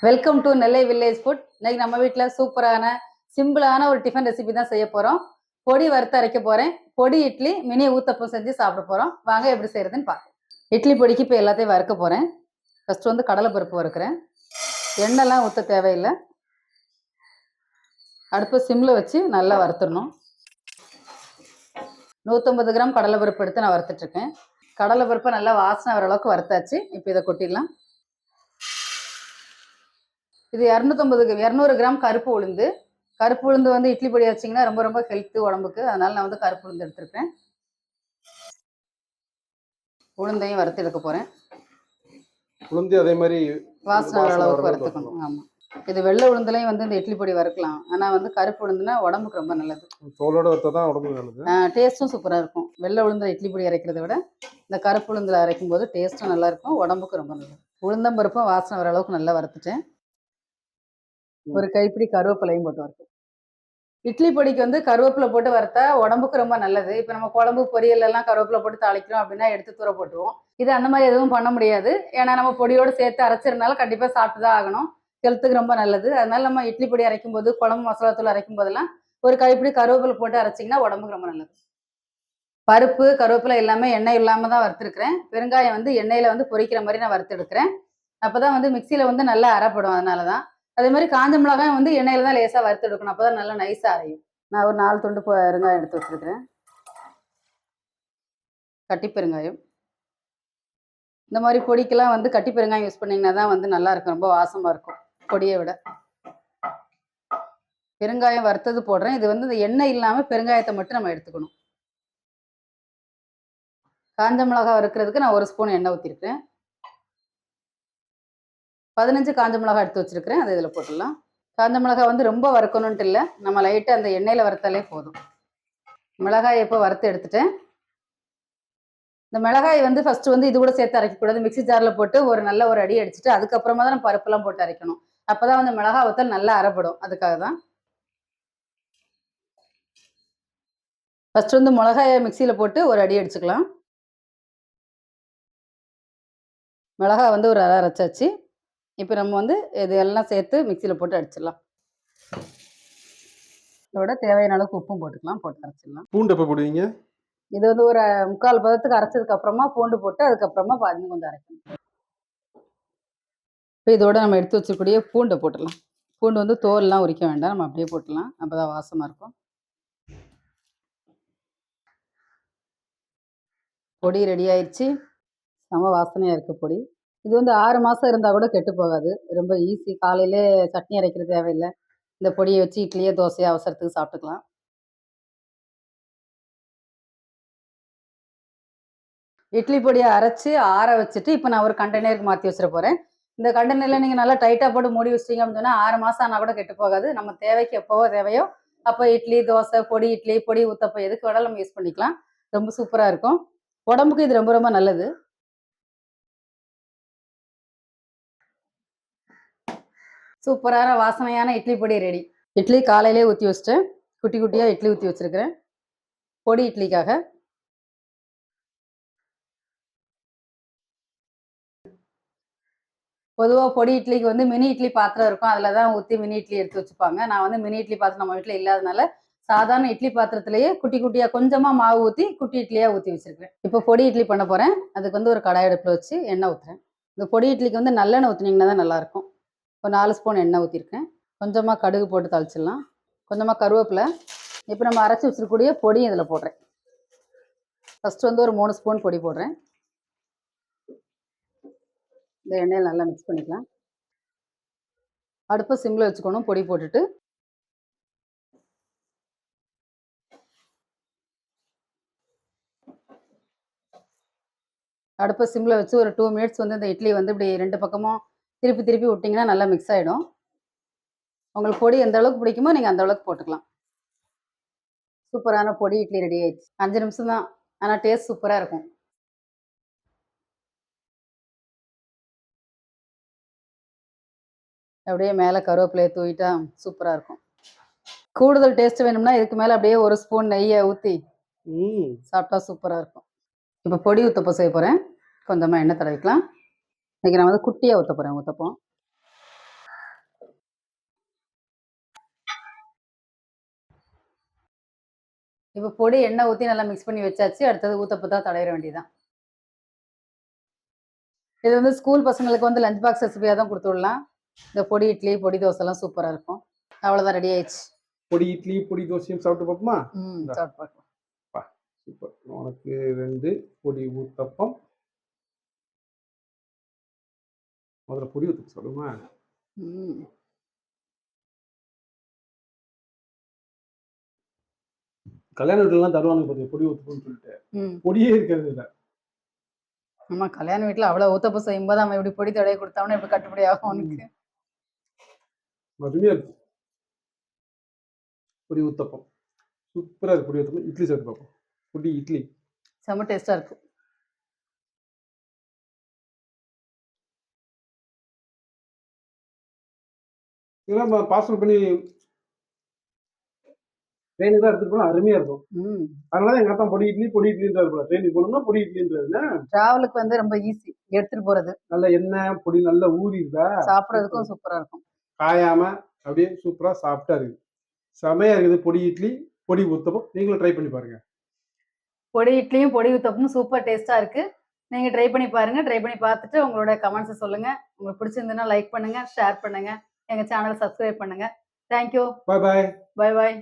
Welcome to Nellai village food. இன்னைக்கு நம்ம வீட்டில் சூப்பரான சிம்பிளான ஒரு டிஃபன் ரெசிபி தான் செய்ய போகிறோம். பொடி வறுத்து அரைக்க போகிறேன். பொடி இட்லி மினி ஊத்தப்பம் செஞ்சு சாப்பிட போகிறோம். வாங்க எப்படி செய்யறதுன்னு பார்க்கலாம். இட்லி பொடிக்கு இப்போ எல்லாத்தையும் வறுக்க போகிறேன். ஃபர்ஸ்ட் வந்து கடலை பருப்பு வறுக்கிறேன். எண்ணெய்லாம் ஊற்ற தேவையில்லை. அடுப்பு சிம்மில் வச்சு நல்லா வறுத்துடணும். 150 கிராம் கடலை பருப்பு எடுத்து நான் வறுத்துட்ருக்கேன். கடலை பருப்பை நல்லா வாசனை வர அளவுக்கு வறுத்தாச்சு. இப்போ இதை கொட்டிடலாம். இது 200 கிராம் கருப்பு உளுந்து. கருப்பு உளுந்து வந்து இட்லி பொடி வச்சிங்கன்னா ரொம்ப ரொம்ப ஹெல்த்து உடம்புக்கு. அதனால நான் வந்து கருப்பு உளுந்து எடுத்துருக்கேன். உளுந்தையும் வறுத்து எடுக்க போகிறேன். உளுந்து அதே மாதிரி வாசனை வர அளவுக்கு வறுத்துக்கணும். ஆமாம், இது வெள்ளை உளுந்துலையும் வந்து இந்த இட்லி பொடி வறுக்கலாம். ஆனால் வந்து கருப்பு உளுந்துனா உடம்புக்கு ரொம்ப நல்லது. தோலோட வறுத்தா தான் உடம்புக்கு நல்லது. டேஸ்ட்டும் சூப்பராக இருக்கும். வெள்ளை உளுந்துல இட்லி பொடி அரைக்கிறத விட இந்த கருப்பு உளுந்துல அரைக்கும் போது டேஸ்ட்டும் நல்லா இருக்கும், உடம்புக்கு ரொம்ப நல்லது. உளுந்தம்பருப்பும் வாசனை வர அளவுக்கு நல்லா வறுத்துட்டேன். ஒரு கைப்பிடி கருவேப்பிலையும் போட்டு வறுத்து. இட்லி பொடிக்கு வந்து கருவேப்பிலை போட்டு வறுத்தா உடம்புக்கு ரொம்ப நல்லது. இப்போ நம்ம குழம்பு பொரியல் எல்லாம் கருவேப்பிலை போட்டு தாளிக்கிறோம் அப்படின்னா எடுத்து தூர போட்டுருவோம். இது அந்த மாதிரி எதுவும் பண்ண முடியாது. ஏன்னா நம்ம பொடியோடு சேர்த்து அரைச்சிருந்தாலும் கண்டிப்பாக சாப்பிட்டு தான் ஆகணும். ஹெல்த்துக்கு ரொம்ப நல்லது. அதனால நம்ம இட்லி பொடி அரைக்கும் போது, குழம்பு மசாலா தூள் அரைக்கும் போதெல்லாம் ஒரு கைப்பிடி கருவேப்பிலை போட்டு அரைச்சிங்கன்னா உடம்புக்கு ரொம்ப நல்லது. பருப்பு கருவேப்பிலை எல்லாமே எண்ணெய் இல்லாமல் தான் வறுத்துருக்கிறேன். பெருங்காயம் வந்து எண்ணெயில் வந்து பொரிக்கிற மாதிரி நான் வறுத்து எடுக்கிறேன். அப்போ தான் வந்து மிக்சியில் வந்து நல்லா அரைப்படும். அதனால தான். அதே மாதிரி காஞ்ச மிளகாய் வந்து எண்ணெயில தான் லேசாக வறுத்து எடுக்கணும். அப்போ தான் நல்லா நைஸாக அரையும். நான் ஒரு 4 துண்டு பெருங்காயம் எடுத்து வச்சுருக்கிறேன். கட்டி பெருங்காயம். இந்த மாதிரி பொடிக்கெல்லாம் வந்து கட்டி பெருங்காயம் யூஸ் பண்ணிங்கன்னா தான் வந்து நல்லா இருக்கும், ரொம்ப வாசமாக இருக்கும் பொடியை விட. பெருங்காயம் வறுத்தது போடுறேன். இது வந்து இந்த எண்ணெய் இல்லாமல் பெருங்காயத்தை மட்டும் நம்ம எடுத்துக்கணும். காஞ்ச மிளகாய் வறுக்கிறதுக்கு நான் 1 ஸ்பூன் எண்ணெய் ஊற்றிருக்கிறேன். 15 காஞ்ச மிளகாய் எடுத்து வச்சிருக்கிறேன். அதை இதில் போட்டுடலாம். காஞ்ச மிளகாய் வந்து ரொம்ப வறுக்கணுன்ட்டு இல்லை, நம்ம லைட்டாக அந்த எண்ணெயில் வறுத்தாலே போதும். மிளகாய் இப்போ வறுத்து எடுத்துட்டேன். இந்த மிளகாய் வந்து ஃபர்ஸ்ட் வந்து இது கூட சேர்த்து அரைக்கக்கூடாது. மிக்சி ஜாரில் போட்டு ஒரு நல்ல ஒரு அடி அடிச்சுட்டு அதுக்கப்புறமா தான் நம்ம பருப்பெல்லாம் போட்டு அரைக்கணும். அப்போ தான் வந்து மிளகாய் வத்தல் நல்லா அரைப்படும். அதுக்காக தான் ஃபர்ஸ்ட் வந்து மிளகாயை மிக்சியில் போட்டு ஒரு அடி அடிச்சுக்கலாம். மிளகாய் வந்து ஒரு அரை அரைச்சாச்சு. இப்போ நம்ம வந்து இது எல்லாம் சேர்த்து மிக்சியில் போட்டு அடிச்சிடலாம். இதோட தேவையான அளவுக்கு உப்பும் போட்டுக்கலாம். போட்டு அரைச்சிடலாம். பூண்டு எப்போ போடுவீங்க? இது வந்து ஒரு 3/4 பதத்துக்கு அரைச்சதுக்கு அப்புறமா பூண்டு போட்டு அதுக்கப்புறமா பாதி கொஞ்சம் அரைக்கணும். இப்போ இதோட நம்ம எடுத்து வச்சக்கூடிய பூண்டை போட்டுடலாம். பூண்டு வந்து தோல்லாம் உரிக்க வேண்டாம், நம்ம அப்படியே போட்டுடலாம். அப்போ தான் வாசமாக இருக்கும். பொடி ரெடி ஆயிடுச்சு. செம வாசனையாக இருக்குது பொடி. இது வந்து 6 மாதம் இருந்தால் கூட கெட்டு போகாது. ரொம்ப ஈஸி. காலையிலே சட்னி அரைக்கிற தேவையில்லை. இந்த பொடியை வச்சு இட்லியோ தோசையோ அவசரத்துக்கு சாப்பிட்டுக்கலாம். இட்லி பொடியை அரைச்சி ஆற வச்சுட்டு இப்போ நான் ஒரு கண்டெய்னருக்கு மாற்றி வச்சிட போகிறேன். இந்த கண்டெய்னரில் நீங்கள் நல்லா டைட்டாக போட்டு மூடி வச்சிட்டிங்க அப்படின்னு சொன்னால் 6 மாதம் ஆனால் கூட கெட்டு போகாது. நம்ம தேவைக்கு எப்போவோ தேவையோ அப்போ இட்லி தோசை பொடி இட்லி பொடி ஊத்தப்போ எதுக்கு வேணாலும் நம்ம யூஸ் பண்ணிக்கலாம். ரொம்ப சூப்பராக இருக்கும். உடம்புக்கு இது ரொம்ப ரொம்ப நல்லது. சூப்பரான வாசனையான இட்லி பொடி ரெடி. இட்லி காலையிலே ஊற்றி வச்சுட்டேன். குட்டி குட்டியாக இட்லி ஊற்றி வச்சிருக்கிறேன் பொடி இட்லிக்காக. பொதுவாக பொடி இட்லிக்கு வந்து மினி இட்லி பாத்திரம் இருக்கும். அதில் தான் ஊற்றி மினி இட்லி எடுத்து வச்சுப்பாங்க. நான் வந்து மினி இட்லி பாத்திரம் நம்ம வீட்டில் இல்லாதனால சாதாரண இட்லி பாத்திரத்திலேயே குட்டி குட்டியாக கொஞ்சமாக மாவு ஊற்றி குட்டி இட்லியாக ஊற்றி வச்சிருக்கிறேன். இப்போ பொடி இட்லி பண்ண போகிறேன். அதுக்கு வந்து ஒரு கடாய் அடுப்பில் வச்சு எண்ணெய் ஊற்றுறேன். இந்த பொடி இட்லிக்கு வந்து நல்லெண்ணெய் ஊற்றினீங்கன்னா தான் நல்லாயிருக்கும். ஒரு 4 ஸ்பூன் எண்ணெய் ஊற்றிருக்கேன். கொஞ்சமாக கடுகு போட்டு தாளிச்சிடலாம். கொஞ்சமாக கருவேப்பிலை. இப்போ நம்ம அரைச்சி வச்சிருக்கக்கூடிய பொடி இதில் போடுறேன். ஃபஸ்ட்டு வந்து ஒரு 3 ஸ்பூன் பொடி போடுறேன். இந்த எண்ணெயில் நல்லா மிக்ஸ் பண்ணிக்கலாம். அடுப்பை சிம்மில் வச்சுக்கணும். பொடி போட்டுட்டு அடுப்பை சிம்மில் வச்சு ஒரு 2 மினிட்ஸ் வந்து இந்த இட்லி வந்து இப்படி 2 பக்கமும் திருப்பி திருப்பி விட்டிங்கன்னா நல்லா மிக்ஸ் ஆகிடும். உங்களுக்கு பொடி எந்த அளவுக்கு பிடிக்குமோ நீங்கள் அந்த அளவுக்கு போட்டுக்கலாம். சூப்பரான பொடி இட்லி ரெடி ஆயிடுச்சு. 5 நிமிஷம் தான், ஆனால் டேஸ்ட் சூப்பராக இருக்கும். அப்படியே மேலே கருவேப்பிலையை தூவிட்டா சூப்பராக இருக்கும். கூடுதல் டேஸ்ட் வேணும்னா இதுக்கு மேலே அப்படியே 1 ஸ்பூன் நெய்யை ஊற்றி சாப்பிட்டா சூப்பராக இருக்கும். இப்போ பொடி ஊத்தப்பம் செய்ய போகிறேன். கொஞ்சமாக எண்ணெய் தடவிக்கலாம். இன்றைக்கி நான் வந்து குட்டியாக ஊற்ற போகிறேன் ஊத்தப்பம். இப்போ பொடி எண்ணெய் ஊத்தி நல்லா மிக்ஸ் பண்ணி வச்சாச்சு. அடுத்தது ஊத்தப்பத்தா தடவிற வேண்டியதுதான். இது வந்து ஸ்கூல் பசங்களுக்கு வந்து லஞ்ச் பாக்ஸ் ரெசிபியா தான் குடுத்து விடலாம். இந்த பொடி இட்லி, பொடி தோசைலாம் சூப்பரா இருக்கும். அவ்வளோதான் ரெடி ஆயிடுச்சு. பொடி இட்லி, பொடி தோசையும் சாப்பிட்டு பார்ப்போமா? சாப்பிட்டு பார்க்கலாம். சூப்பர். உனக்கு 2 பொடி ஊத்தப்பம். முதல்ல பொடி ஊத்தப்பம் சாப்பிடுமா? ம். கல்யாண வீட்லலாம் தருவாங்க பாத்தியா பொடி ஊத்தப்பம்னு சொல்லிட்டு. பொடியே இருக்காது இதுல. ஆமா, கல்யாண வீட்ல அவ்வளோ ஊத்தப்பம் செய்யும்போது அவன் எப்படி பொடி தடவி குடுத்தான்னா எப்படி கட்டுப்படி ஆகும் அவனுக்கு? அருமையா இருக்கு. பொடி ஊத்தப்பம். சூப்பரா இருக்கு பொடி ஊத்தப்பம். இட்லி சாப்பிட்டு பார்ப்போம். பொடி இட்லி. செம்ம டேஸ்டா இருக்கு. இதெல்லாம் பார்சல் பண்ணி ட்ரெயினுக்கு தான் எடுத்துட்டு போனா அருமையா இருக்கும். அதனால எங்க அப்பா பொடி இட்லின்றாரு போல. ட்ரெயினுக்கு போனோம்னா பொடி இட்லின்றாரு. டிராவலுக்கு வந்து ரொம்ப ஈஸி எடுத்துட்டு போறது. நல்ல எண்ணெய் பொடி நல்லா ஊறிடுதா, சாப்பிடறதுக்கும் சூப்பரா இருக்கும். காயாம அப்படியே சூப்பரா சாஃப்டா இருக்கு. செமையா இருக்குது பொடி இட்லி, பொடி ஊத்தப்பம். நீங்களும் ட்ரை பண்ணி பாருங்க. பொடி இட்லியும், பொடி ஊத்தப்பமும் சூப்பர் டேஸ்டா இருக்கு. நீங்க ட்ரை பண்ணி பாருங்க. ட்ரை பண்ணி பார்த்துட்டு உங்களோட கமெண்ட்ஸ சொல்லுங்க. உங்களுக்கு பிடிச்சிருந்ததுன்னா லைக் பண்ணுங்க, ஷேர் பண்ணுங்க. எங்க சேனல சப்ஸ்கிரைப் பண்ணுங்க. Thank you. Bye bye. Bye bye.